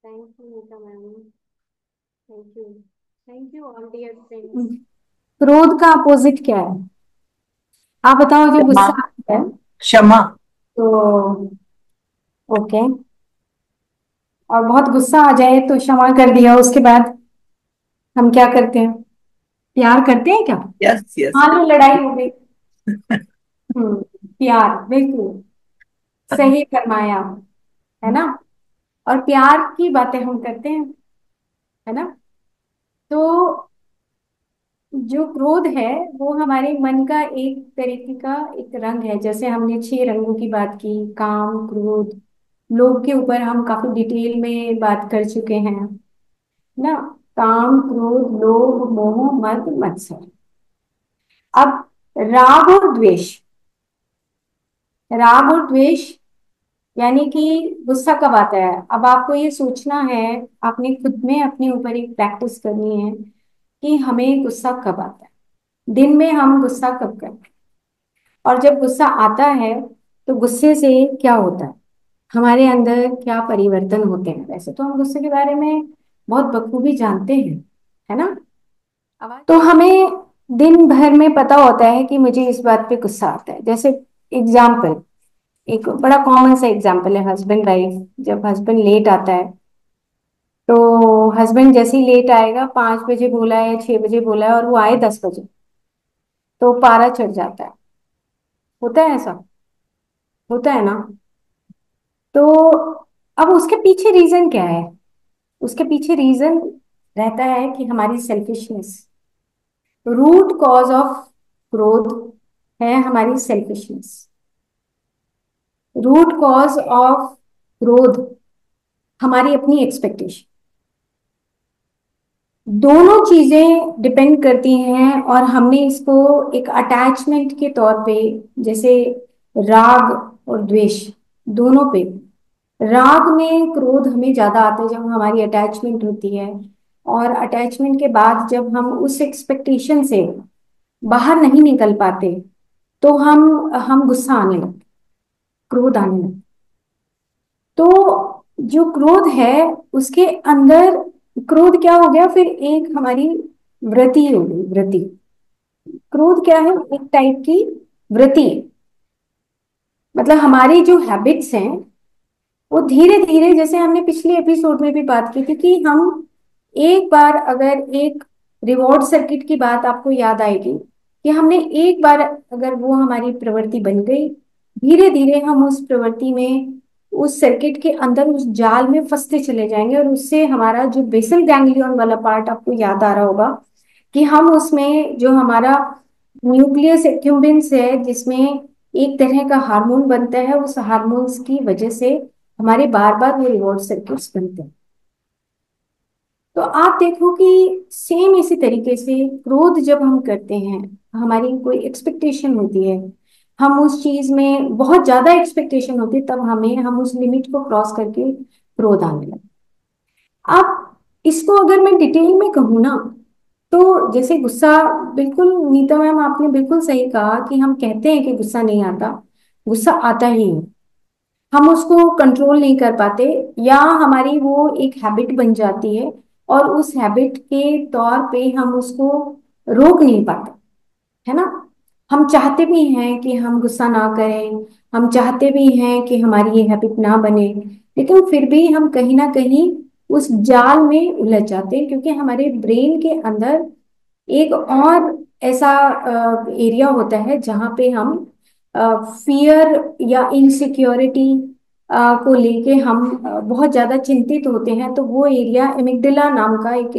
Thank you, Nita ma'am. Thank you. Thank you, all dear friends. क्रोध का opposite क्या है? आप बताओ। जो क्षमा। गुस्सा आता है क्षमा। तो ओके, और बहुत गुस्सा आ जाए तो क्षमा कर दिया, उसके बाद हम क्या करते हैं? प्यार करते हैं क्या? Yes yes. मान लो लड़ाई हो गई। प्यार, बिल्कुल सही फरमाया, है ना? और प्यार की बातें हम करते हैं, है ना? तो जो क्रोध है वो हमारे मन का एक तरीके का एक रंग है। जैसे हमने 6 रंगों की बात की, काम, क्रोध, लोभ के ऊपर हम काफी डिटेल में बात कर चुके हैं ना। काम, क्रोध, लोभ, मोह, मद, मत्सर। अब राग और द्वेष। राग और द्वेष यानी कि गुस्सा कब आता है? अब आपको ये सोचना है, आपने खुद में अपने ऊपर एक प्रैक्टिस करनी है कि हमें गुस्सा कब आता है, दिन में हम गुस्सा कब करते हैं, और जब गुस्सा आता है तो गुस्से से क्या होता है, हमारे अंदर क्या परिवर्तन होते हैं। वैसे तो हम गुस्से के बारे में बहुत बखूबी जानते हैं, है ना? तो हमें दिन भर में पता होता है कि मुझे इस बात पे गुस्सा आता है। जैसे एग्जाम्पल, एक बड़ा कॉमन सा एग्जाम्पल है हस्बैंड वाइफ। जब हस्बैंड लेट आता है तो हस्बैंड जैसे ही लेट आएगा, 5 बजे बोला है, 6 बजे बोला है, और वो आए 10 बजे, तो पारा चढ़ जाता है। होता है ऐसा? होता है ना? तो अब उसके पीछे रीजन क्या है? उसके पीछे रीजन रहता है कि हमारी सेल्फिशनेस। रूट कॉज ऑफ क्रोध है हमारी सेल्फिशनेस। रूट कॉज ऑफ क्रोध हमारी अपनी एक्सपेक्टेशन। दोनों चीजें डिपेंड करती हैं, और हमने इसको एक अटैचमेंट के तौर पे, जैसे राग और द्वेष, दोनों पे। राग में क्रोध हमें ज्यादा आता है जब हमारी अटैचमेंट होती है, और अटैचमेंट के बाद जब हम उस एक्सपेक्टेशन से बाहर नहीं निकल पाते तो हम गुस्सा आने लगते, क्रोध आने लगता। तो जो क्रोध है उसके अंदर, क्रोध क्या हो गया फिर? एक हमारी वृत्ति हो गई, वृत्ति। क्रोध क्या है? एक टाइप की वृत्ति। मतलब हमारी जो हैबिट्स हैं वो धीरे धीरे, जैसे हमने पिछले एपिसोड में भी बात की थी, कि हम एक बार अगर एक रिवॉर्ड सर्किट की बात आपको याद आएगी, कि हमने एक बार अगर वो हमारी प्रवृत्ति बन गई, धीरे धीरे हम उस प्रवृत्ति में, उस सर्किट के अंदर, उस जाल में फंसते चले जाएंगे, और उससे हमारा जो बेसल गैंग्लियन वाला पार्ट आपको याद आ रहा होगा, कि हम उसमें जो हमारा न्यूक्लियस एक्युम्बेंस है, जिसमें एक तरह का हार्मोन बनता है, उस हार्मोन्स की वजह से हमारे बार बार वो रिवॉर्ड सर्किट्स बनते हैं। तो आप देखो कि सेम इसी तरीके से क्रोध जब हम करते हैं, हमारी कोई एक्सपेक्टेशन होती है, हम उस चीज में बहुत ज्यादा एक्सपेक्टेशन होती है, तब हम उस लिमिट को क्रॉस करके क्रोध आने लगता है। आप इसको अगर मैं डिटेल में कहूँ ना, तो जैसे गुस्सा, बिल्कुल नीता मैम आपने बिल्कुल सही कहा कि हम कहते हैं कि गुस्सा नहीं आता, गुस्सा आता ही है। हम उसको कंट्रोल नहीं कर पाते, या हमारी वो एक हैबिट बन जाती है, और उस हैबिट के तौर पे हम उसको रोक नहीं पाते, है ना? हम चाहते भी हैं कि हम गुस्सा ना करें, हम चाहते भी हैं कि हमारी ये हैबिट ना बने, लेकिन फिर भी हम कहीं ना कहीं उस जाल में उलझ जाते हैं, क्योंकि हमारे ब्रेन के अंदर एक और ऐसा एरिया होता है जहाँ पे हम फियर या इनसिक्योरिटी को लेके हम बहुत ज्यादा चिंतित होते हैं। तो वो एरिया, एमिगडाला नाम का एक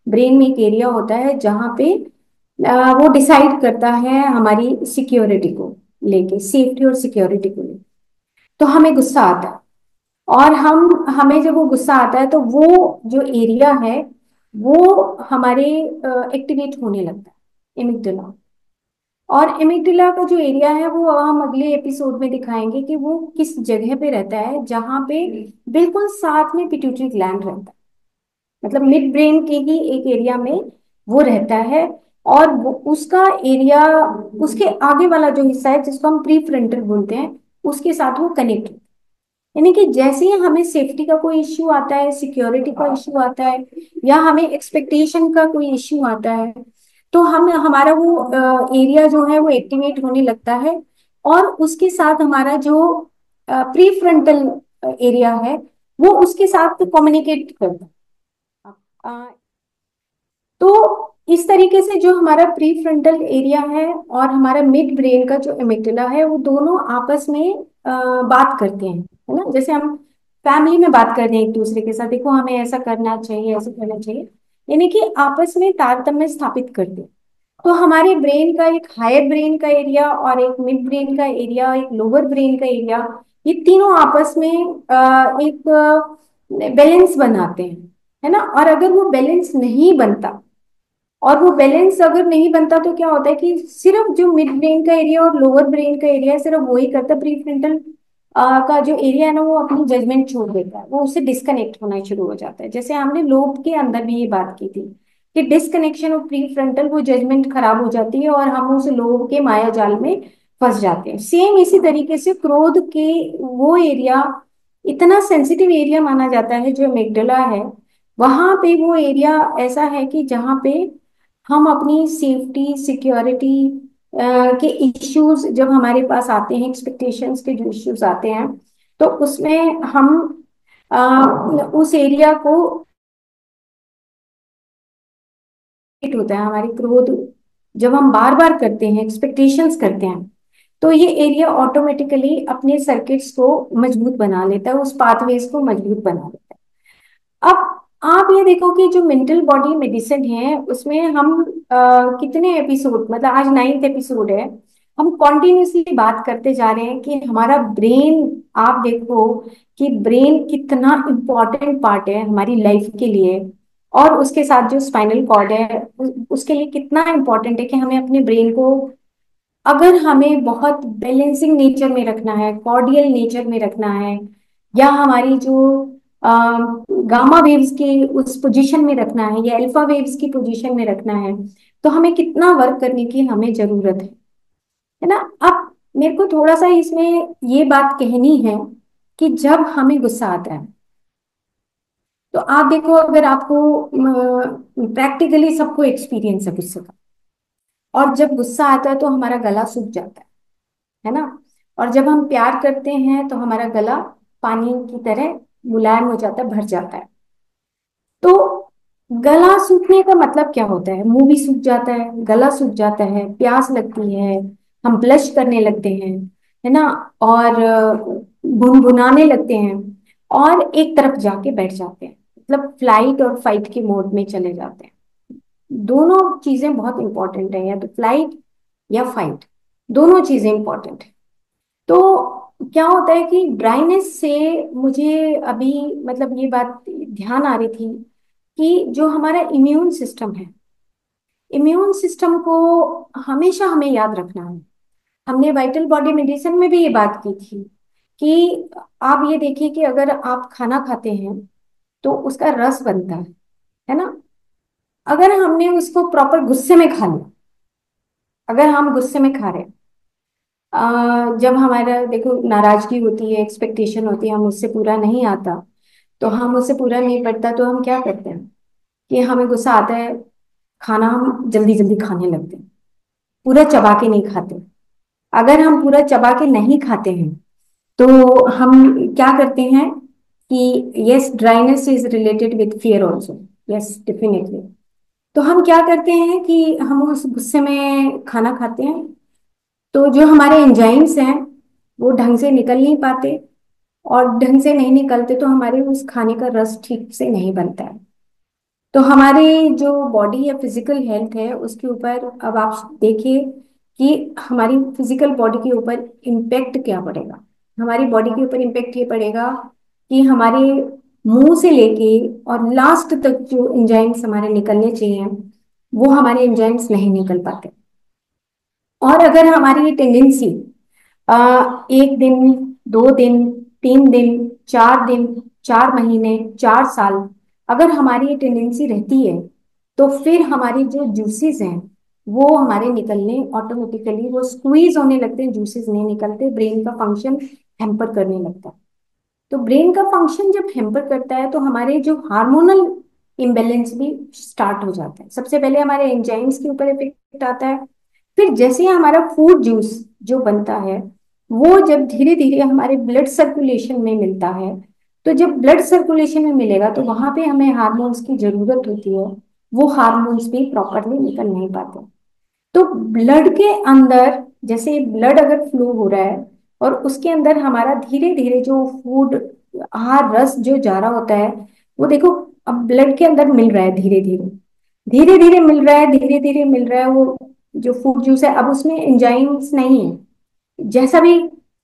ब्रेन में एक एरिया होता है जहाँ पे वो डिसाइड करता है हमारी सिक्योरिटी को लेके, सेफ्टी और सिक्योरिटी को लेके। तो हमें गुस्सा आता है, और हमें जब वो गुस्सा आता है तो वो जो एरिया है वो हमारे एक्टिवेट होने लगता है, एमिगडाला। और एमिगडाला का जो एरिया है वो हम अगले एपिसोड में दिखाएंगे कि वो किस जगह पे रहता है, जहाँ पे बिल्कुल साथ में पिट्यूटरी ग्लैंड रहता है। मतलब मिड ब्रेन के ही एक एरिया में वो रहता है, और वो उसका एरिया, उसके आगे वाला जो हिस्सा है जिसको हम प्री फ्रंटल बोलते हैं, उसके साथ वो कनेक्ट। यानी कि जैसे ही हमें सेफ्टी का कोई इश्यू आता है, सिक्योरिटी का इश्यू आता है, या हमें एक्सपेक्टेशन का कोई इश्यू आता है, तो हम हमारा वो एरिया जो है वो एक्टिवेट होने लगता है। और उसके साथ हमारा जो प्री फ्रंटल एरिया है वो उसके साथ कम्युनिकेट करता है। तो इस तरीके से जो हमारा प्री फ्रंटल एरिया है और हमारा मिड ब्रेन का जो एमिगडाला है वो दोनों आपस में बात करते हैं, है ना। जैसे हम फैमिली में बात करते हैं एक दूसरे के साथ, देखो हमें ऐसा करना चाहिए, ऐसा करना चाहिए, यानी कि आपस में तारतम्य स्थापित करते हैं। तो हमारे ब्रेन का एक हायर ब्रेन का एरिया और एक मिड ब्रेन का एरिया, एक लोअर ब्रेन का एरिया, ये तीनों आपस में एक बैलेंस बनाते हैं, है ना। और अगर वो बैलेंस नहीं बनता, और वो बैलेंस अगर नहीं बनता तो क्या होता है कि सिर्फ जो मिड ब्रेन का एरिया और लोअर ब्रेन का एरिया है सिर्फ वही करता है, प्री फ्रंटल का जो एरिया है ना वो अपनी जजमेंट छोड़ देता है, वो उससे डिस्कनेक्ट होना शुरू हो जाता है। जैसे हमने लोब के अंदर भी ये बात की थी कि डिस्कनेक्शन ऑफ प्री फ्रंटल, वो जजमेंट खराब हो जाती है और हम उस लोब के माया जाल में फंस जाते हैं। सेम इसी तरीके से क्रोध के वो एरिया इतना सेंसिटिव एरिया माना जाता है जो मेगडला है, वहां पे वो एरिया ऐसा है कि जहाँ पे हम अपनी सेफ्टी सिक्योरिटी के इश्यूज जब हमारे पास आते हैं, एक्सपेक्टेशंस के जो इश्यूज आते हैं, तो उसमें हम उस एरिया को हिट होता है हमारी क्रोध, जब हम बार बार करते हैं, एक्सपेक्टेशंस करते हैं, तो ये एरिया ऑटोमेटिकली अपने सर्किट्स को मजबूत बना लेता है, उस पाथवेज को मजबूत बना लेता है। अब आप ये देखो कि जो मेंटल बॉडी मेडिसिन है उसमें हम कितने एपिसोड, मतलब आज 9th एपिसोड है, हम कॉन्टिन्यूसली बात करते जा रहे हैं कि हमारा ब्रेन, आप देखो कि ब्रेन कितना इम्पोर्टेंट पार्ट है हमारी लाइफ के लिए। और उसके साथ जो स्पाइनल कॉर्ड है उसके लिए कितना इम्पोर्टेंट है कि हमें अपने ब्रेन को, अगर हमें बहुत बैलेंसिंग नेचर में रखना है, कॉर्डियल नेचर में रखना है, या हमारी जो गामा वेव्स की उस पोजीशन में रखना है या अल्फा वेव्स की पोजीशन में रखना है, तो हमें कितना वर्क करने की हमें जरूरत है ना। अब मेरे को थोड़ा सा इसमें ये बात कहनी है कि जब हमें गुस्सा आता है, तो आप देखो, अगर आपको प्रैक्टिकली सबको एक्सपीरियंस है गुस्से का, और जब गुस्सा आता है तो हमारा गला सूख जाता है ना। और जब हम प्यार करते हैं तो हमारा गला पानी की तरह मुलायम हो जाता है, भर जाता है। तो गला सूखने का मतलब क्या होता है? मुंह भी सूख जाता है, गला सूख जाता है, प्यास लगती है, हम ब्लश करने लगते हैं, है ना, और गुनगुनाने लगते हैं, और एक तरफ जाके बैठ जाते हैं, मतलब फ्लाइट और फाइट के मोड में चले जाते हैं। दोनों चीजें बहुत इंपॉर्टेंट है, या तो फ्लाइट या फाइट, दोनों चीजें इंपॉर्टेंट है। तो क्या होता है कि ड्राइनेस से मुझे अभी, मतलब ये बात ध्यान आ रही थी कि जो हमारा इम्यून सिस्टम है, इम्यून सिस्टम को हमेशा हमें याद रखना है। हमने वाइटल बॉडी मेडिसिन में भी ये बात की थी कि आप ये देखिए कि अगर आप खाना खाते हैं तो उसका रस बनता है ना। अगर हमने उसको प्रॉपर गुस्से में खा लिया, अगर हम गुस्से में खा रहे हैं, जब हमारा देखो नाराजगी होती है, एक्सपेक्टेशन होती है, हम उससे पूरा नहीं आता, तो हम उससे पूरा नहीं पड़ता तो हम क्या करते हैं कि हमें गुस्सा आता है, खाना हम जल्दी जल्दी खाने लगते हैं, पूरा चबा के नहीं खाते। अगर हम पूरा चबा के नहीं खाते हैं तो हम क्या करते हैं कि yes, dryness is related with fear also, yes definitely. तो हम क्या करते हैं कि हम उस गुस्से में खाना खाते हैं, तो जो हमारे एंजाइम्स हैं वो ढंग से निकल नहीं पाते, और ढंग से नहीं निकलते तो हमारे उस खाने का रस ठीक से नहीं बनता है। तो हमारी जो बॉडी या फिजिकल हेल्थ है उसके ऊपर अब आप देखिए कि हमारी फिजिकल बॉडी के ऊपर इम्पेक्ट क्या पड़ेगा। हमारी बॉडी के ऊपर इम्पेक्ट ये पड़ेगा कि हमारे मुंह से लेके और लास्ट तक जो एंजाइम्स हमारे निकलने चाहिए वो हमारे एंजाइम्स नहीं निकल पाते। और अगर हमारी ये टेंडेंसी एक दिन, 2 दिन, 3 दिन, 4 दिन, 4 महीने, 4 साल, अगर हमारी ये टेंडेंसी रहती है, तो फिर हमारी जो जूसेस हैं वो हमारे निकलने ऑटोमेटिकली वो स्क्वीज होने लगते हैं, जूसेस नहीं निकलते, ब्रेन का फंक्शन हैम्पर करने लगता है। तो ब्रेन का फंक्शन जब हैम्पर करता है तो हमारे जो हार्मोनल इम्बेलेंस भी स्टार्ट हो जाता है। सबसे पहले हमारे एंजाइम्स के ऊपर इफेक्ट आता है। फिर जैसे ही हमारा फूड जूस जो बनता है वो जब धीरे धीरे हमारे ब्लड सर्कुलेशन में मिलता है, तो जब ब्लड सर्कुलेशन में मिलेगा तो वहां पे हमें हार्मोन्स की जरूरत होती है। वो हार्मोन्स भी प्रॉपरली निकल नहीं पाते। तो ब्लड के अंदर जैसे ब्लड अगर फ्लो हो रहा है और उसके अंदर हमारा धीरे धीरे जो फूड आहार रस जो जा रहा होता है, वो देखो अब ब्लड के अंदर मिल रहा है धीरे धीरे, धीरे धीरे मिल रहा है, धीरे धीरे मिल रहा है। वो जो फूड जूस है अब उसमें एंजाइम्स नहीं है, जैसा भी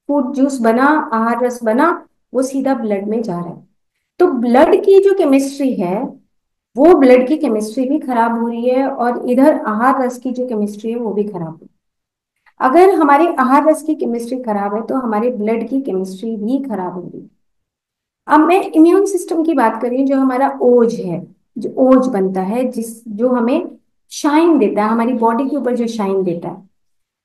फूड जूस बना, आहार रस बना, वो सीधा ब्लड में जा रहा है। तो ब्लड की जो केमिस्ट्री है वो ब्लड की केमिस्ट्री भी खराब हो रही है और इधर आहार रस की जो केमिस्ट्री है वो भी खराब हो रही है। अगर हमारे आहार रस की केमिस्ट्री खराब है तो हमारे ब्लड की केमिस्ट्री भी खराब हो रही है। अब मैं इम्यून सिस्टम की बात करें, जो हमारा ओज है, जो ओज बनता है जिस जो हमें शाइन देता है, हमारी बॉडी के ऊपर जो शाइन देता है।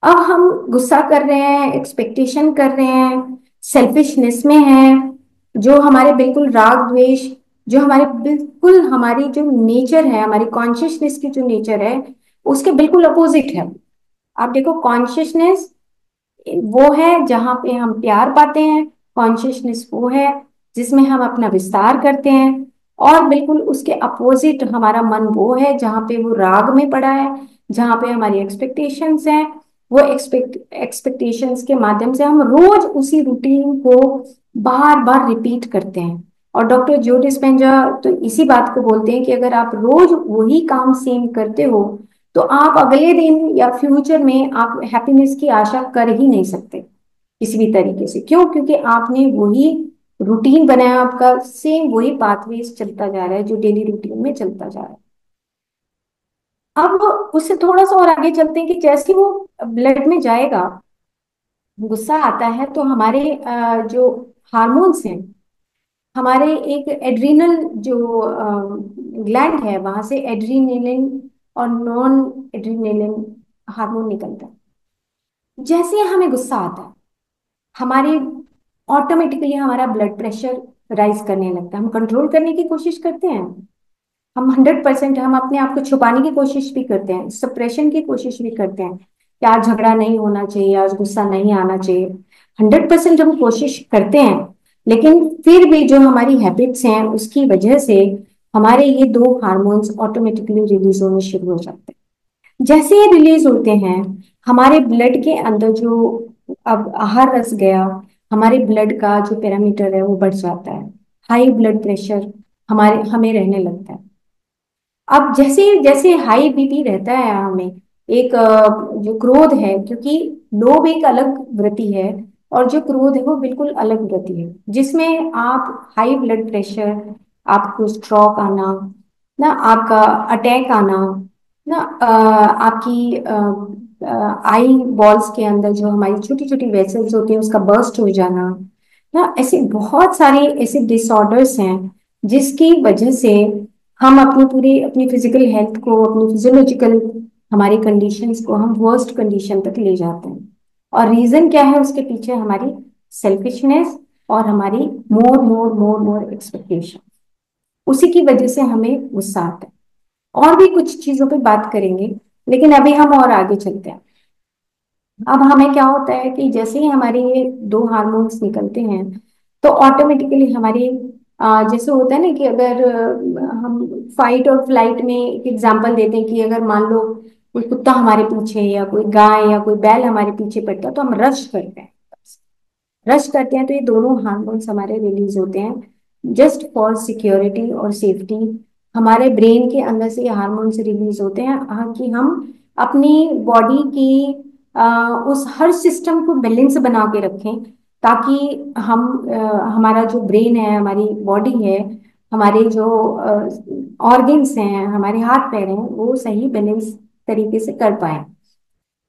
अब हम गुस्सा कर रहे हैं, एक्सपेक्टेशन कर रहे हैं, सेल्फिशनेस में हैं, जो हमारे बिल्कुल राग द्वेष, जो हमारे बिल्कुल हमारी जो नेचर है, हमारी कॉन्शियसनेस की जो नेचर है उसके बिल्कुल अपोजिट है। आप देखो कॉन्शियसनेस वो है जहां पे हम प्यार पाते हैं, कॉन्शियसनेस वो है जिसमें हम अपना विस्तार करते हैं, और बिल्कुल उसके अपोजिट हमारा मन वो है जहाँ पे वो राग में पड़ा है, जहाँ पे हमारी एक्सपेक्टेशंस हैं। वो एक्सपेक्टेशंस के माध्यम से हम रोज उसी रूटीन को बार बार रिपीट करते हैं। और डॉक्टर जो डिस्पेंजा तो इसी बात को बोलते हैं कि अगर आप रोज वही काम सेम करते हो तो आप अगले दिन या फ्यूचर में आप हैप्पीनेस की आशा कर ही नहीं सकते किसी भी तरीके से। क्यों? क्योंकि आपने वही रूटीन बनाया, आपका सेम वही पाथवेज चलता जा रहा है जो डेली रूटीन में चलता जा रहा है। अब उससे थोड़ा सा और आगे चलते हैं कि जैसे वो ब्लड में जाएगा, गुस्सा आता है तो हमारे जो हार्मोन्स हैं, हमारे एक एड्रीनल जो ग्लैंड है वहां से एड्रीनलिन और नॉन एड्रीनलिन हार्मोन निकलता है। जैसे ही हमें गुस्सा आता है हमारे ऑटोमेटिकली हमारा ब्लड प्रेशर राइज करने लगता है। हम कंट्रोल करने की कोशिश करते हैं, हम 100% हम अपने आप को छुपाने की कोशिश भी करते हैं, सप्रेशन की कोशिश भी करते हैं कि आज झगड़ा नहीं होना चाहिए, आज गुस्सा नहीं आना चाहिए। 100% हम कोशिश करते हैं, लेकिन फिर भी जो हमारी हैबिट्स हैं उसकी वजह से हमारे ये दो हार्मोन्स ऑटोमेटिकली रिलीज होने शुरू हो जाते हैं। जैसे ये रिलीज होते हैं हमारे ब्लड के अंदर जो अब आहार रस गया, हमारे ब्लड का जो पैरामीटर है वो बढ़ जाता है, हाई ब्लड प्रेशर हमारे हमें रहने लगता है। अब जैसे जैसे हाई बीपी रहता है हमें, एक जो क्रोध है, क्योंकि लोभ एक अलग वृत्ति है और जो क्रोध है वो बिल्कुल अलग वृत्ति है, जिसमें आप हाई ब्लड प्रेशर, आपको स्ट्रोक आना, ना आपका अटैक आना, ना आपकी आई बॉल्स के अंदर जो हमारी छोटी छोटी वेसल्स होती हैं उसका बर्स्ट हो जाना, ना ऐसे बहुत सारे ऐसे डिसऑर्डर्स हैं जिसकी वजह से हम अपनी पूरी अपनी फिजिकल हेल्थ को, अपनी फिजियोलॉजिकल हमारी कंडीशंस को हम वर्स्ट कंडीशन तक ले जाते हैं। और रीजन क्या है उसके पीछे? हमारी सेल्फिशनेस और हमारी मोर मोर मोर मोर एक्सपेक्टेशन, उसी की वजह से हमें गुस्सा आता है। और भी कुछ चीजों पे बात करेंगे, लेकिन अभी हम और आगे चलते हैं। अब हमें क्या होता है कि जैसे ही हमारे ये दो हार्मोन्स निकलते हैं तो ऑटोमेटिकली हमारी जैसे होता है ना कि अगर हम फाइट और फ्लाइट में एक एग्जांपल देते हैं कि अगर मान लो कोई कुत्ता हमारे पीछे या कोई गाय या कोई बैल हमारे पीछे पड़ता है तो हम रश करते हैं, रश करते हैं। तो ये दोनों हार्मोन्स हमारे रिलीज होते हैं जस्ट फॉर सिक्योरिटी और सेफ्टी। हमारे ब्रेन के अंदर से ये हार्मोन्स रिलीज होते हैं कि हम अपनी बॉडी की उस हर सिस्टम को बैलेंस बना के रखें, ताकि हम हमारा जो ब्रेन है, हमारी बॉडी है, हमारे जो ऑर्गन्स हैं, हमारे हाथ पैर हैं, वो सही बैलेंस तरीके से कर पाए।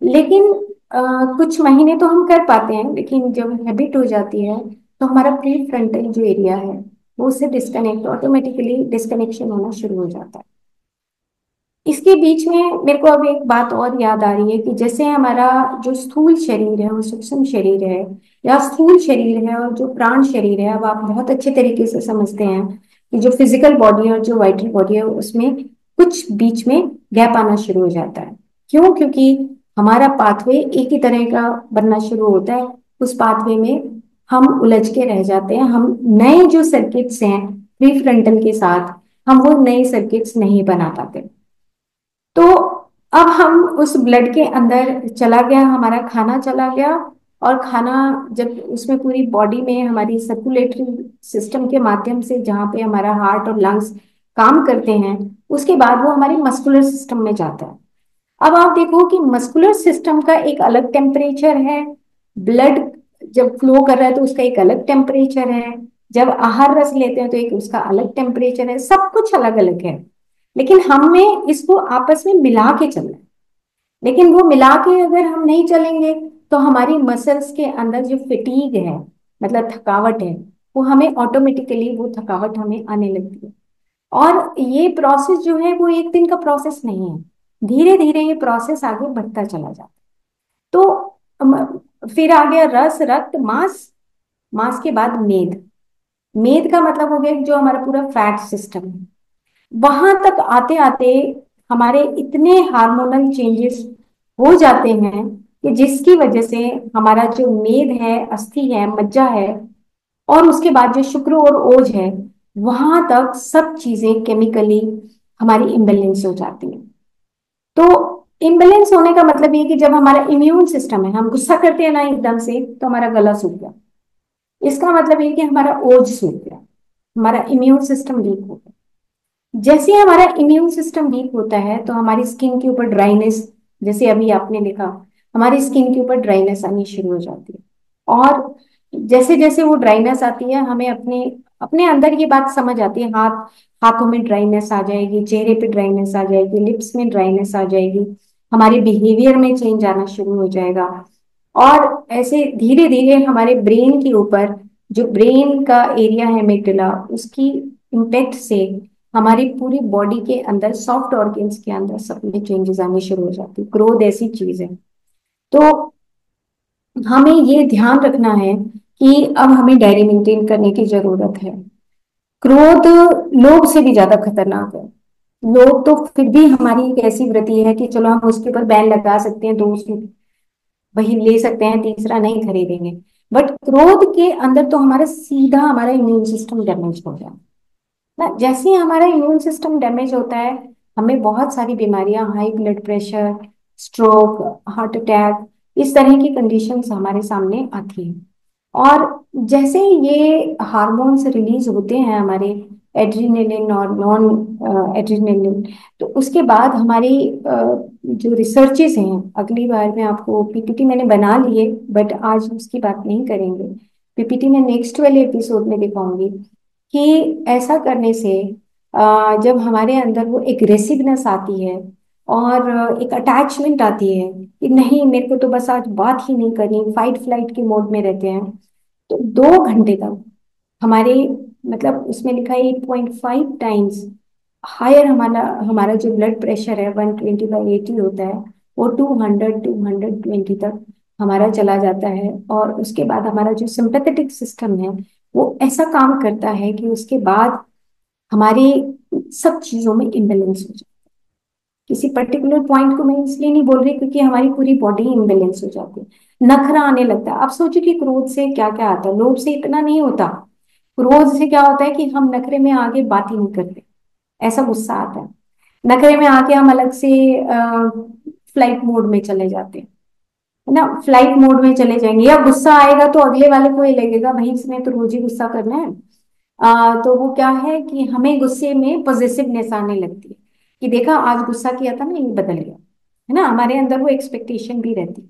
लेकिन अ, कुछ महीने तो हम कर पाते हैं, लेकिन जब हैबिट हो जाती है तो हमारा प्री फ्रंटल जो एरिया है वो उससे डिस्कनेक्ट, ऑटोमेटिकली डिस्कनेक्शन होना शुरू हो जाता है। इसके बीच में मेरे को अब एक बात और याद आ रही है कि जैसे हमारा जो स्थूल शरीर है और सूक्ष्म शरीर है, या स्थूल शरीर है और जो प्राण शरीर है, अब आप बहुत अच्छे तरीके से समझते हैं कि जो फिजिकल बॉडी है और जो वाइटल बॉडी है उसमें कुछ बीच में गैप आना शुरू हो जाता है। क्यों? क्योंकि हमारा पाथवे एक ही तरह का बनना शुरू होता है। उस पाथवे में हम उलझ के रह जाते हैं। हम नए जो सर्किट्स हैं प्री फ्रंटल के साथ, हम वो नए सर्किट्स नहीं बना पाते। तो अब हम उस ब्लड के अंदर चला गया, हमारा खाना चला गया, और खाना जब उसमें पूरी बॉडी में हमारी सर्कुलेटरी सिस्टम के माध्यम से, जहाँ पे हमारा हार्ट और लंग्स काम करते हैं, उसके बाद वो हमारे मस्कुलर सिस्टम में जाता है। अब आप देखो कि मस्कुलर सिस्टम का एक अलग टेम्परेचर है, ब्लड जब फ्लो कर रहा है तो उसका एक अलग टेम्परेचर है, जब आहार रस लेते हैं तो एक उसका अलग टेम्परेचर है, सब कुछ अलग अलग है। लेकिन हमें इसको आपस में मिला के चलना है। लेकिन वो मिला के अगर हम नहीं चलेंगे तो हमारी मसल्स के अंदर जो फिटीग है, मतलब थकावट है, वो हमें ऑटोमेटिकली वो थकावट हमें आने लगती है। और ये प्रोसेस जो है वो एक दिन का प्रोसेस नहीं है, धीरे धीरे ये प्रोसेस आगे बढ़ता चला जाता है। तो फिर आ गया रस, रक्त, मांस, मांस के बाद मेद। मेद का मतलब हो गया जो हमारा पूरा फैट सिस्टम है। वहां तक आते आते हमारे इतने हार्मोनल चेंजेस हो जाते हैं कि जिसकी वजह से हमारा जो मेद है, अस्थि है, मज्जा है, और उसके बाद जो शुक्र और ओज है, वहां तक सब चीजें केमिकली हमारी इम्बेलेंस हो जाती है। तो इम्बेलेंस होने का मतलब ये कि जब हमारा इम्यून सिस्टम है, हम गुस्सा करते हैं ना एकदम से, तो हमारा गला सूख गया। इसका मतलब ये कि हमारा ओज सूख गया, हमारा इम्यून सिस्टम वीक हो गया। जैसे ही हमारा इम्यून सिस्टम वीक होता है तो हमारी स्किन के ऊपर ड्राइनेस, जैसे अभी आपने देखा, हमारी स्किन के ऊपर ड्राइनेस आनी शुरू हो जाती है। और जैसे जैसे वो ड्राइनेस आती है, हमें अपने अपने अंदर ये बात समझ आती है, हाथों में ड्राइनेस आ जाएगी, चेहरे पे ड्राइनेस आ जाएगी, लिप्स में ड्राइनेस आ जाएगी, हमारे बिहेवियर में चेंज आना शुरू हो जाएगा। और ऐसे धीरे धीरे हमारे ब्रेन के ऊपर, जो ब्रेन का एरिया है मेडुला, उसकी इम्पेक्ट से हमारी पूरी बॉडी के अंदर, सॉफ्ट ऑर्गन्स के अंदर सब में चेंजेस आने शुरू हो जाती है। क्रोध ऐसी चीज है। तो हमें ये ध्यान रखना है कि अब हमें डायरी मेंटेन करने की जरूरत है। क्रोध लोभ से भी ज्यादा खतरनाक है। लोभ तो फिर भी हमारी एक ऐसी वृत्ति है कि चलो हम उसके ऊपर बैन लगा सकते हैं, दो वही ले सकते हैं, तीसरा नहीं खरीदेंगे। बट क्रोध के अंदर तो हमारा सीधा हमारा इम्यून सिस्टम डैमेज हो गया ना। जैसे ही हमारा इम्यून सिस्टम डैमेज होता है, हमें बहुत सारी बीमारियां, high blood pressure, stroke, heart attack, इस तरह की कंडीशंस हमारे सामने आती हैं। और जैसे ये हार्मोन्स रिलीज होते हैं हमारे, एड्रीनलिन और नॉन एड्रीनलिन, तो उसके बाद हमारी जो रिसर्चेस हैं, अगली बार मैं आपको पीपीटी मैंने बना ली है, बट आज उसकी बात नहीं करेंगे। पीपीटी में नेक्स्ट वाले एपिसोड में दिखाऊंगी कि ऐसा करने से जब हमारे अंदर वो एग्रेसिवनेस आती है और एक अटैचमेंट आती है कि नहीं मेरे को तो बस आज बात ही नहीं करनी, फाइट फ्लाइट के मोड में रहते हैं, तो 2 घंटे तक हमारे, मतलब उसमें लिखा है 8.5 टाइम्स हायर हमारा हमारा जो ब्लड प्रेशर है, 120/80 होता है, वो 200-220 तक हमारा चला जाता है। और उसके बाद हमारा जो सिंपैथेटिक सिस्टम है, वो ऐसा काम करता है कि उसके बाद हमारी सब चीजों में इम्बेलेंस हो जाए। किसी पर्टिकुलर पॉइंट को मैं इसलिए नहीं बोल रही क्योंकि हमारी पूरी बॉडी इम्बेलेंस हो जाती है, नखरा आने लगता है। आप सोचो कि क्रोध से क्या क्या आता है, लोभ से इतना नहीं होता। क्रोध से क्या होता है कि हम नखरे में आगे बात ही नहीं करते, ऐसा गुस्सा आता है। नखरे में आके हम अलग से फ्लाइट मोड में चले जाते हैं, है ना, फ्लाइट मोड में चले जाएंगे, या गुस्सा आएगा तो अगले वाले को ही लगेगा भाई इसने तो रोज ही गुस्सा करना है। तो वो क्या है कि हमें गुस्से में पॉजिटिवनेस आने लगती है कि देखा आज गुस्सा किया था ना, ये बदल गया, है ना, हमारे अंदर वो एक्सपेक्टेशन भी रहती है।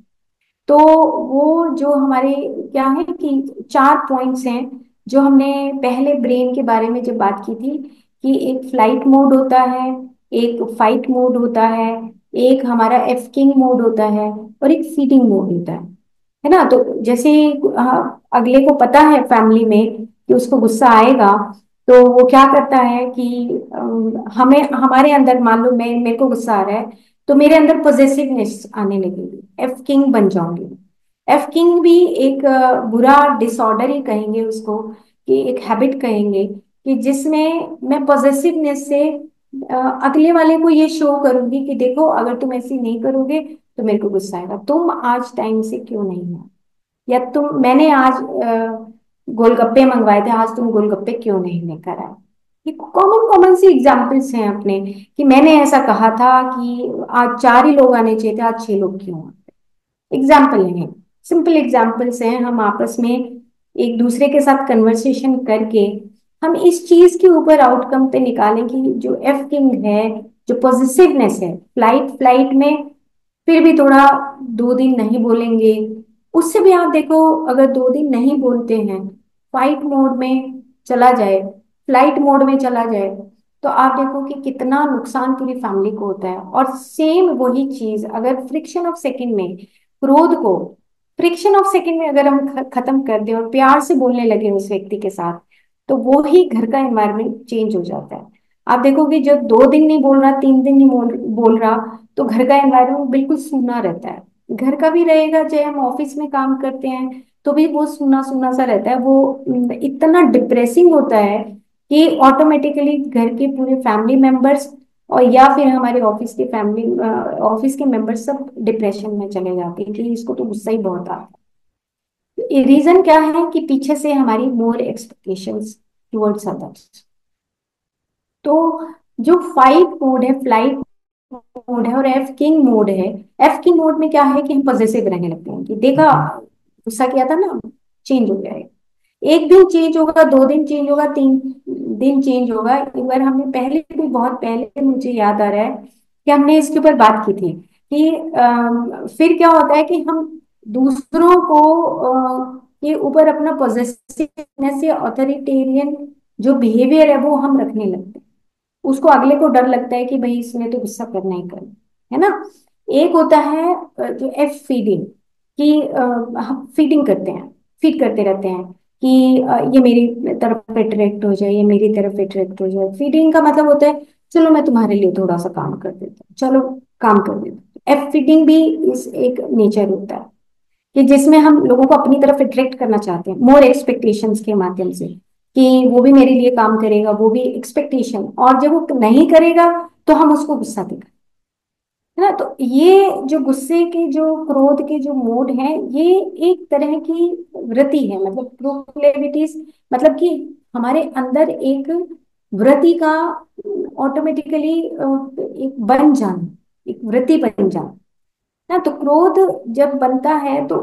तो वो जो हमारे क्या है कि 4 पॉइंट्स हैं जो हमने पहले ब्रेन के बारे में जब बात की थी, कि एक फ्लाइट मोड होता है, एक फाइट मोड होता है, एक हमारा एफकिंग मोड होता है, और एक फीडिंग मोड होता है ना। तो जैसे अगले को पता है फैमिली में कि उसको गुस्सा आएगा, तो वो क्या करता है कि हमें हमारे अंदर, मान लो मैं मेरे को गुस्सा आ रहा है, तो मेरे अंदर पॉजेसिवनेस आने लगेगी, एफ किंग बन जाऊंगी। एफ किंग भी एक बुरा डिसऑर्डर ही कहेंगे उसको, कि एक हैबिट कहेंगे, कि जिसमें मैं पॉजेसिवनेस से अगले वाले को ये शो करूंगी कि देखो अगर तुम ऐसे नहीं करोगे तो मेरे को गुस्सा आएगा, तुम आज टाइम से क्यों नहीं हो, या तुम, मैंने आज गोलगप्पे मंगवाए थे, आज तुम गोलगप्पे क्यों नहीं लेकर आए। ये कॉमन कॉमन सी एग्जाम्पल्स हैं अपने, कि मैंने ऐसा कहा था कि आज 4 ही लोग आने चाहिए थे, आज 6 लोग क्यों आए। एग्जाम्पल हैं, सिंपल एग्जाम्पल्स हैं, हम आपस में एक दूसरे के साथ कन्वर्सेशन करके हम इस चीज के ऊपर आउटकम पे निकालें कि जो एफ किंग है, जो पॉजिटिवनेस है, फ्लाइट फ्लाइट में फिर भी थोड़ा 2 दिन नहीं बोलेंगे, उससे भी आप देखो, अगर 2 दिन नहीं बोलते हैं, फाइट मोड में चला जाए, फ्लाइट मोड में चला जाए, तो आप देखो कि कितना नुकसान पूरी फैमिली को होता है। और सेम वही चीज अगर फ्रिक्शन ऑफ सेकंड में, क्रोध को फ्रिक्शन ऑफ सेकंड में अगर हम खत्म कर दें और प्यार से बोलने लगे उस व्यक्ति के साथ, तो वो ही घर का एनवायरनमेंट चेंज हो जाता है। आप देखोगे जब 2 दिन नहीं बोल रहा, 3 दिन नहीं बोल रहा, तो घर का एनवायरनमेंट बिल्कुल सूना रहता है। घर का भी रहेगा, चाहे हम ऑफिस में काम करते हैं तो भी वो सूना सूना सा रहता है, वो इतना डिप्रेसिंग होता है कि ऑटोमेटिकली घर के पूरे फैमिली मेंबर्स और या फिर हमारे ऑफिस के फैमिली ऑफिस के मेंबर्स सब डिप्रेशन में चले जाते हैं कि इसको तो गुस्सा ही बहुत आता है। रीजन क्या है कि पीछे से हमारी मोर एक्सपेक्टेशंस टुवर्ड्स अदर्स। तो जो फाइट मोड है, फ्लाइट मोड है, और एफ किंग मोड है। एफ किंग मोड में क्या है कि हम पॉजिटिव रहने लगते हैं कि देखा, गुस्सा किया था ना, चेंज हो गया है। एक दिन चेंज होगा, 2 दिन चेंज होगा, 3 दिन चेंज होगा। एक बार हमने पहले भी, बहुत पहले मुझे याद आ रहा है कि हमने इसके ऊपर बात की थी कि फिर क्या होता है कि हम दूसरों को के ऊपर अपना पॉजिटिवनेस या ऑथोरिटेरियन जो बिहेवियर है वो हम रखने लगते हैं। उसको, अगले को डर लगता है कि भाई इसने तो गुस्सा करना ही करना है ना। एक होता है जो एफ फीडिंग, कि हम फीडिंग करते हैं, फीड करते रहते हैं कि ये मेरी तरफ अट्रैक्ट हो जाए, ये मेरी तरफ अट्रैक्ट हो जाए। फीडिंग का मतलब होता है चलो मैं तुम्हारे लिए थोड़ा सा काम कर देता हूँ, चलो काम कर देता हूँ। एफ फीडिंग भी इस एक नेचर होता है कि जिसमें हम लोगों को अपनी तरफ अट्रैक्ट करना चाहते हैं, मोर एक्सपेक्टेशंस के माध्यम से, कि वो भी मेरे लिए काम करेगा, वो भी एक्सपेक्टेशन, और जब वो नहीं करेगा तो हम उसको गुस्सा दिखाएं, है ना। तो ये जो गुस्से के, जो क्रोध के जो मोड हैं, ये एक तरह की वृत्ति है, मतलब प्रोक्लेविटीज, मतलब कि हमारे अंदर एक वृत्ति का ऑटोमेटिकली एक बन जाना, एक वृत्ति बन जाना ना। तो क्रोध जब बनता है तो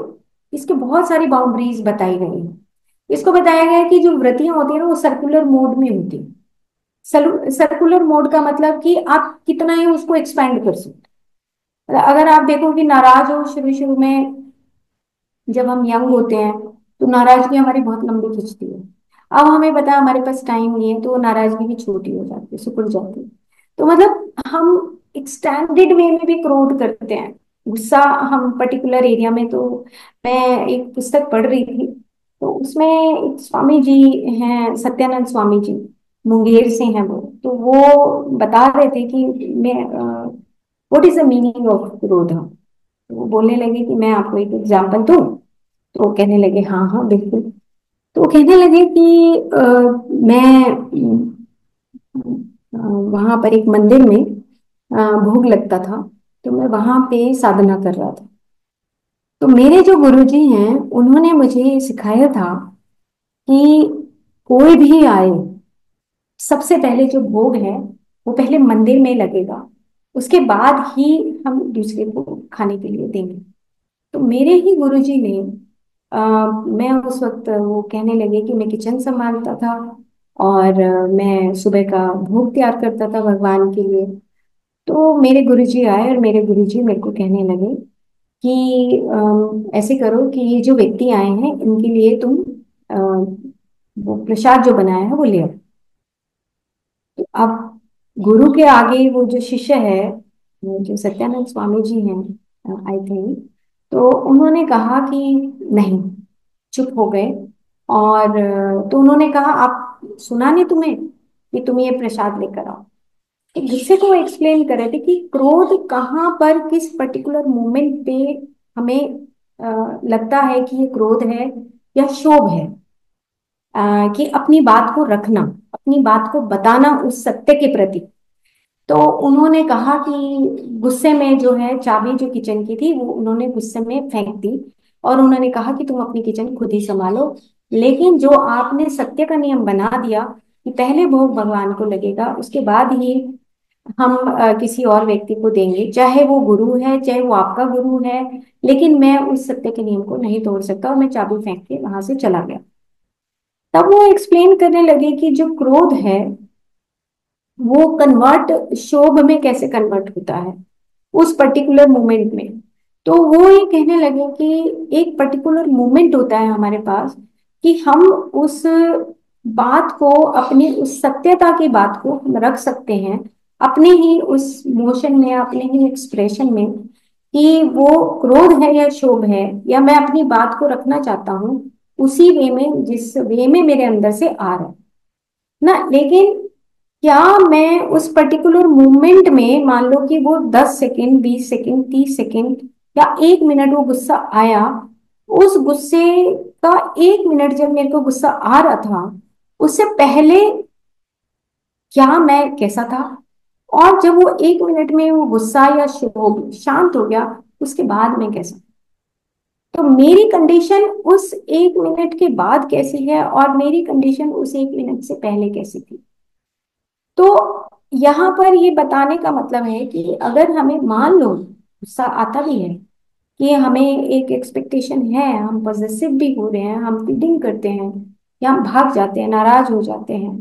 इसके बहुत सारी बाउंड्रीज बताई गई हैं। इसको बताया गया है कि जो वृत्तियां होती है ना वो सर्कुलर मोड में होती है। सर्कुलर मोड का मतलब कि आप कितना ही उसको एक्सपैंड कर सकते हो। अगर आप देखो कि नाराज हो शुरू शुरू में, जब हम यंग होते हैं, तो नाराजगी हमारी बहुत लंबी खिंचती है। अब हमें पता है हमारे पास टाइम नहीं है, तो वो नाराजगी भी छोटी हो जाती है, सिकुड़ जाती है। तो मतलब हम एक्सटेंडेड वे में भी क्रोध करते हैं, गुस्सा हम पर्टिकुलर एरिया में। तो मैं एक पुस्तक पढ़ रही थी, तो उसमें एक स्वामी जी हैं, सत्यानंद स्वामी जी, मुंगेर से हैं वो। तो वो बता रहे थे कि मैं, what is the meaning of क्रोध। तो वो बोलने लगे कि मैं आपको एक एग्जांपल दूं। तो वो कहने लगे हाँ हाँ बिल्कुल। तो वो कहने लगे कि मैं वहां पर एक मंदिर में भोग लगता था, तो मैं वहां पे साधना कर रहा था। तो मेरे जो गुरुजी हैं उन्होंने मुझे सिखाया था कि कोई भी आए, सबसे पहले जो भोग है वो पहले मंदिर में लगेगा, उसके बाद ही हम दूसरे को खाने के लिए देंगे। तो मेरे ही गुरुजी ने, मैं उस वक्त, वो कहने लगे कि मैं किचन संभालता था और मैं सुबह का भोग तैयार करता था भगवान के लिए। तो मेरे गुरुजी आए और मेरे गुरुजी मेरे को कहने लगे कि ऐसे करो कि ये जो व्यक्ति आए हैं इनके लिए तुम वो प्रसाद जो बनाया है वो ले आओ। तो अब गुरु के आगे वो जो शिष्य है, वो जो सत्यानंद स्वामी जी हैं, आई थिंक, तो उन्होंने कहा कि नहीं, चुप हो गए। और तो उन्होंने कहा आप सुना नहीं तुम्हें कि तुम ये प्रसाद लेकर आओ। एक गुस्से को एक्सप्लेन कर रहे थे कि क्रोध कहाँ पर किस पर्टिकुलर मोमेंट पे हमें लगता है कि ये क्रोध है या क्षोभ है। कि अपनी बात को रखना, अपनी बात को बताना उस सत्य के प्रति। तो उन्होंने कहा कि गुस्से में जो है चाबी जो किचन की थी वो उन्होंने गुस्से में फेंक दी, और उन्होंने कहा कि तुम अपनी किचन खुद ही संभालो। लेकिन जो आपने सत्य का नियम बना दिया कि पहले भोग भगवान को लगेगा, उसके बाद ही हम किसी और व्यक्ति को देंगे, चाहे वो गुरु है चाहे वो आपका गुरु है, लेकिन मैं उस सत्य के नियम को नहीं तोड़ सकता, और मैं चाबी फेंक के वहां से चला गया। तब वो एक्सप्लेन करने लगे कि जो क्रोध है वो कन्वर्ट शोभ में कैसे कन्वर्ट होता है उस पर्टिकुलर मोमेंट में। तो वो ये कहने लगे कि एक पर्टिकुलर मोमेंट होता है हमारे पास कि हम उस बात को, अपनी उस सत्यता की बात को हम रख सकते हैं अपने ही उस मोशन में, अपने ही एक्सप्रेशन में, कि वो क्रोध है या क्षोभ है, या मैं अपनी बात को रखना चाहता हूँ उसी वे में जिस वे में मेरे अंदर से आ रहा है ना। लेकिन क्या मैं उस पर्टिकुलर मोमेंट में, मान लो कि वो 10 सेकेंड, 20 सेकेंड, 30 सेकेंड या 1 मिनट वो गुस्सा आया, उस गुस्से का 1 मिनट जब मेरे को गुस्सा आ रहा था, उससे पहले क्या मैं कैसा था, और जब वो 1 मिनट में वो गुस्सा या क्षोभ शांत हो गया, उसके बाद मैं कैसा। तो मेरी कंडीशन उस 1 मिनट के बाद कैसी है और मेरी कंडीशन उस 1 मिनट से पहले कैसी थी। तो यहाँ पर ये बताने का मतलब है कि अगर हमें मान लो गुस्सा आता भी है, कि हमें एक एक्सपेक्टेशन है, हम पॉजेसिव भी हो रहे हैं, हम फीलिंग करते हैं या हम भाग जाते हैं, नाराज हो जाते हैं,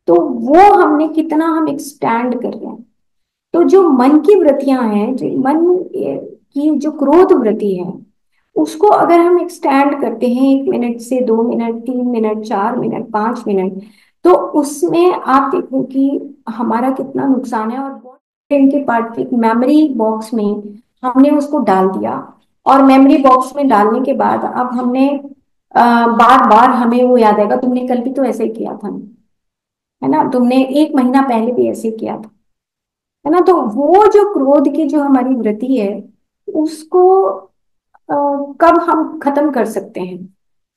तो वो हमने कितना हम एक्सटैंड कर रहे हैं। तो जो मन की वृत्तियां हैं, जो मन की जो क्रोध वृत्ति है, उसको अगर हम एक्सटेंड करते हैं 1 मिनट से 2 मिनट, 3 मिनट, 4 मिनट, 5 मिनट, तो उसमें आप देखो कि हमारा कितना नुकसान है। और ब्रेन के पार्ट के मेमोरी बॉक्स में हमने उसको डाल दिया, और मेमोरी बॉक्स में डालने के बाद अब हमने बार बार हमें वो याद आएगा, तुमने कल भी तो ऐसे ही किया था, है ना, तुमने 1 महीना पहले भी ऐसे ही किया था, है ना। तो वो जो क्रोध की जो हमारी वृत्ति है, उसको अ, कब हम खत्म कर सकते हैं?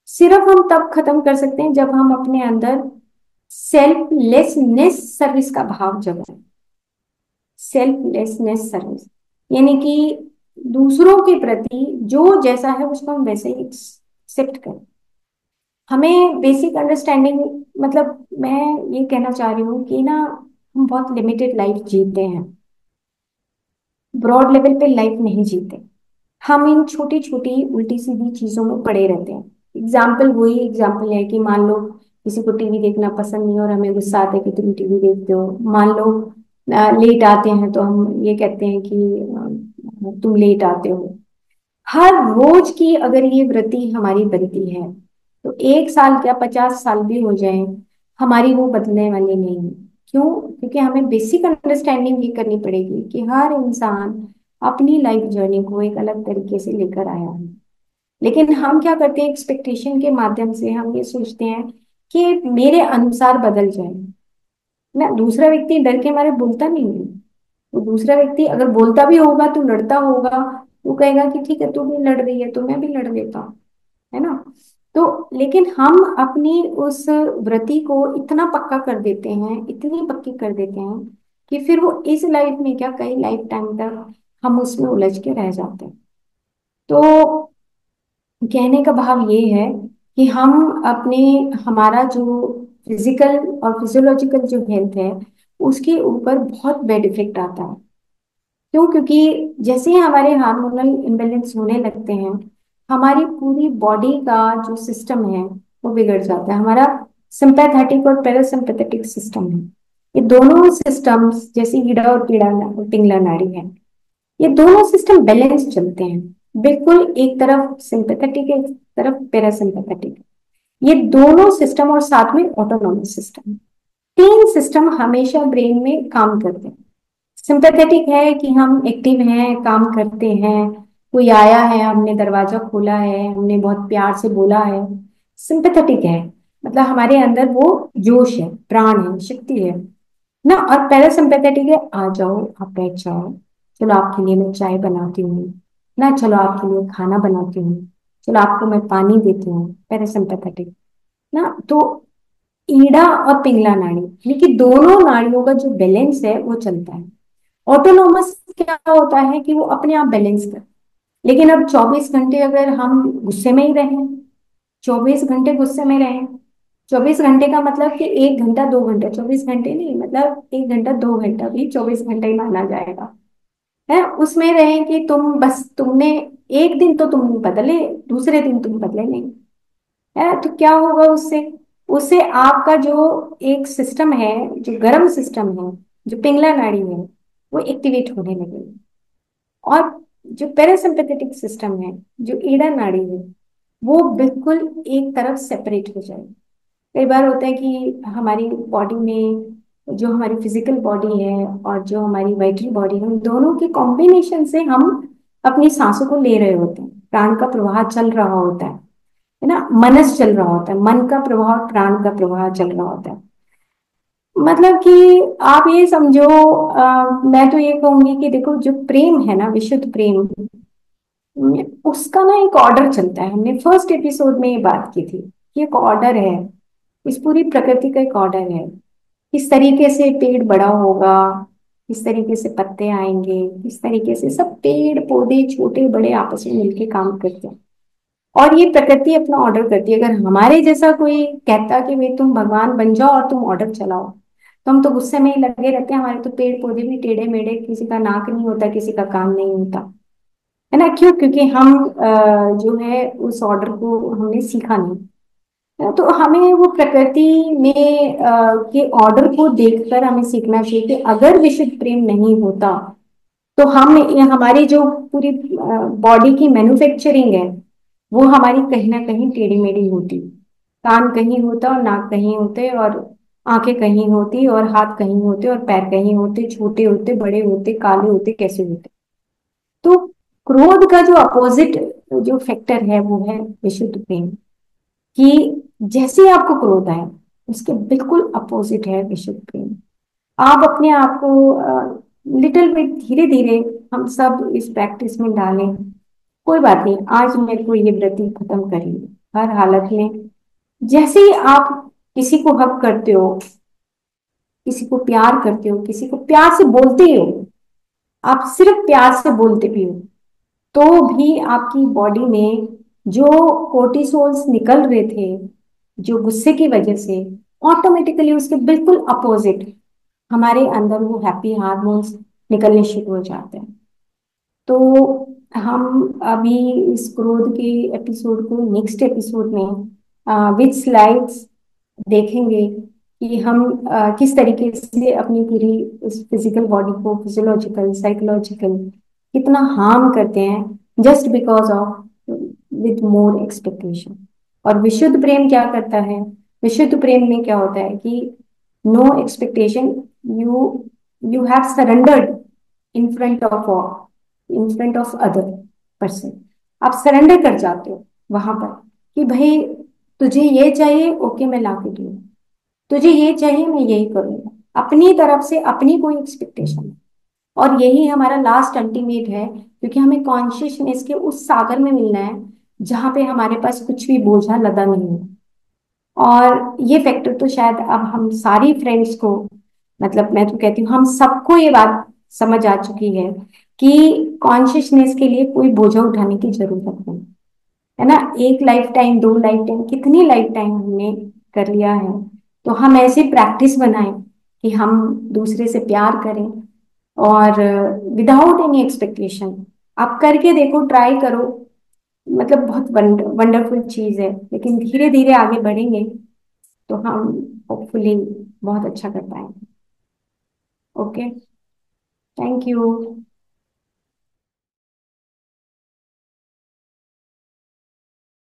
सिर्फ हम तब खत्म कर सकते हैं जब हम अपने अंदर सेल्फलेसनेस सर्विस का भाव जगाएं। सेल्फलेसनेस सर्विस यानी कि दूसरों के प्रति जो जैसा है उसको हम वैसे ही एक्सेप्ट करें। हमें बेसिक अंडरस्टैंडिंग, मतलब मैं ये कहना चाह रही हूँ कि ना, हम बहुत लिमिटेड लाइफ जीते हैं, ब्रॉड लेवल पे लाइफ नहीं जीते। हम इन छोटी छोटी उल्टी सीधी चीजों में पड़े रहते हैं। एग्जाम्पल वही एग्जाम्पल है कि मान लो किसी को टीवी देखना पसंद नहीं और हमें गुस्सा आता है कि तुम टीवी देखते हो। मान लो लेट आते हैं तो हम ये कहते हैं कि तुम लेट आते हो। हर रोज की अगर ये वृत्ति हमारी बनती है, तो 1 साल क्या 50 साल भी हो जाए, हमारी वो बदलने वाली नहीं है। क्यों? क्योंकि हमें बेसिक अंडरस्टैंडिंग ये करनी पड़ेगी कि हर इंसान अपनी लाइफ जर्नी को एक अलग तरीके से लेकर आया है। लेकिन हम क्या करते हैं, एक्सपेक्टेशन के माध्यम से हम ये सोचते हैं कि मेरे अनुसार बदल जाए ना। दूसरा व्यक्ति डर के मारे बोलता नहीं है। तो दूसरा व्यक्ति अगर बोलता भी होगा तो लड़ता होगा, वो कहेगा कि ठीक है तू भी लड़ रही है तो मैं भी लड़ लेता हूँ, है ना। तो लेकिन हम अपनी उस व्रति को इतना पक्का कर देते हैं, इतनी पक्की कर देते हैं कि फिर वो इस लाइफ में क्या, कई लाइफ टाइम तक हम उसमें उलझ के रह जाते हैं। तो कहने का भाव ये है कि हम अपने, हमारा जो फिजिकल और फिजियोलॉजिकल जो हेल्थ है उसके ऊपर बहुत बैड इफेक्ट आता है। क्यों? क्योंकि जैसे ही हमारे हार्मोनल इम्बेलेंस होने लगते हैं, हमारी पूरी बॉडी का जो सिस्टम है वो बिगड़ जाता है। हमारा सिंपैथेटिक और पैरासिम्पैथेटिक सिस्टम है, ये दोनों सिस्टम्स जैसे ईड़ा और पीड़ा पिंगला नाड़ी है, ये दोनों सिस्टम बैलेंस चलते हैं। बिल्कुल एक तरफ सिंपैथेटिक है, एक तरफ पैरासिम्पैथेटिक। ये दोनों सिस्टम और साथ में ऑटोनॉमिक सिस्टम, तीन सिस्टम हमेशा ब्रेन में काम करते हैं। सिंपैथेटिक है कि हम एक्टिव हैं, काम करते हैं, कोई आया है हमने दरवाजा खोला है, हमने बहुत प्यार से बोला है, सिंपैथेटिक है। मतलब हमारे अंदर वो जोश है, प्राण है, शक्ति है ना। और पैरासिम्पेथेटिक है, आ जाओ आप बैठ जाओ, चलो आपके लिए मैं चाय बनाती हूँ ना, चलो आपके लिए खाना बनाती हूँ, चलो आपको मैं पानी देती हूँ, पैरासिम्पेथेटिक ना। तो ईड़ा और पिंगला नाड़ी, यानी कि दोनों नाड़ियों का जो बैलेंस है वो चलता है। ऑटोनोमस क्या होता है कि वो अपने आप बैलेंस कर। लेकिन अब 24 घंटे अगर हम गुस्से में ही रहें, 24 घंटे गुस्से में रहें, 24 घंटे का मतलब कि 1 घंटा 2 घंटा, 24 घंटे नहीं, मतलब 1 घंटा 2 घंटा भी 24 घंटे ही माना जाएगा, है उसमें रहें कि तुम बस तुमने एक दिन तो तुम बदले, दूसरे दिन तुम बदले नहीं, है तो क्या होगा उससे? उससे आपका जो एक सिस्टम है, जो गर्म सिस्टम है, जो पिंगला नाड़ी है, वो एक्टिवेट होने लगेगी। और जो पैरासिम्पैथेटिक सिस्टम है, जो ईड़ा नाड़ी है, वो बिल्कुल एक तरफ सेपरेट हो जाएगी। कई बार होता है कि हमारी बॉडी में जो हमारी फिजिकल बॉडी है और जो हमारी वाइटल बॉडी है, उन दोनों के कॉम्बिनेशन से हम अपनी सांसों को ले रहे होते हैं, प्राण का प्रवाह चल रहा होता है ना, मनस चल रहा होता है, मन का प्रवाह प्राण का प्रवाह चल रहा होता है। मतलब कि आप ये समझो, मैं तो ये कहूंगी कि देखो जो प्रेम है ना, विशुद्ध प्रेम, उसका ना एक ऑर्डर चलता है। हमने फर्स्ट एपिसोड में ये बात की थी कि एक ऑर्डर है, इस पूरी प्रकृति का एक ऑर्डर है। किस तरीके से पेड़ बड़ा होगा, किस तरीके से पत्ते आएंगे, किस तरीके से सब पेड़ पौधे छोटे बड़े आपस में मिलके काम करते हैं। और ये प्रकृति अपना ऑर्डर करती है। अगर हमारे जैसा कोई कहता कि भाई तुम भगवान बन जाओ और तुम ऑर्डर चलाओ, तो हम तो गुस्से में ही लगे रहते हैं। हमारे तो पेड़ पौधे भी टेढ़े मेढ़े, किसी का नाक नहीं होता, किसी का कान नहीं होता, है ना। क्यों? क्योंकि हम जो है उस ऑर्डर को हमने सीखा नहीं। तो हमें वो प्रकृति में के ऑर्डर को देखकर हमें सीखना चाहिए कि अगर विशुद्ध प्रेम नहीं होता तो हम ये हमारी जो पूरी बॉडी की मैन्युफैक्चरिंग है, वो हमारी कहीं ना कहीं टेढ़ी मेढ़ी होती। कान कहीं होता और नाक कहीं होते और आंखें कहीं होती और हाथ कहीं होते और पैर कहीं होते, छोटे होते, बड़े होते, काले होते, कैसे होते। तो क्रोध का जो अपोजिट जो फैक्टर है वो है विशुद्ध प्रेम। कि जैसे ही आपको क्रोध आए, उसके बिल्कुल अपोजिट है विशुद्ध प्रेम। आप अपने आप को लिटिल बिट धीरे धीरे हम सब इस प्रैक्टिस में डालें। कोई बात नहीं, आज मेरे को ये व्रति खत्म करनी है। हर हालत में जैसे ही आप किसी को हक करते हो, किसी को प्यार करते हो, किसी को प्यार से बोलते ही हो, आप सिर्फ प्यार से बोलते भी हो, तो भी आपकी बॉडी में जो कोर्टिसोल्स निकल रहे थे, जो गुस्से की वजह से, ऑटोमेटिकली उसके बिल्कुल अपोजिट हमारे अंदर वो हैप्पी हार्मोन्स निकलने शुरू हो जाते हैं। तो हम अभी इस क्रोध के एपिसोड को नेक्स्ट एपिसोड में विद स्लाइड्स देखेंगे कि हम किस तरीके से अपनी पूरी इस फिजिकल बॉडी को फिजियोलॉजिकल साइकोलॉजिकल कितना हार्म करते हैं just because of with more expectation. और विशुद्ध प्रेम क्या करता है? विशुद्ध प्रेम में क्या होता है कि no expectation, you you have surrendered in front of in front of other person. आप सरेंडर कर जाते हो वहां पर कि भाई तुझे ये चाहिए, ओके मैं ला के दूंगा, तुझे ये चाहिए मैं यही करूंगा, अपनी तरफ से अपनी कोई एक्सपेक्टेशन। और यही हमारा लास्ट अल्टीमेट है, क्योंकि हमें कॉन्शियसनेस के उस सागर में मिलना है जहां पे हमारे पास कुछ भी बोझा लदा नहीं है। और ये फैक्टर तो शायद अब हम सारी फ्रेंड्स को, मतलब मैं तो कहती हूँ हम सबको ये बात समझ आ चुकी है कि कॉन्शियसनेस के लिए कोई बोझा उठाने की जरूरत नहीं है ना। एक लाइफ टाइम, 2 लाइफ टाइम, कितनी लाइफ टाइम हमने कर लिया है। तो हम ऐसी प्रैक्टिस बनाएं कि हम दूसरे से प्यार करें और विदाउट एनी एक्सपेक्टेशन। आप करके देखो, ट्राई करो, मतलब बहुत वंडरफुल चीज है। लेकिन धीरे धीरे आगे बढ़ेंगे तो हम होपफुली बहुत अच्छा कर पाएंगे। Okay, thank you.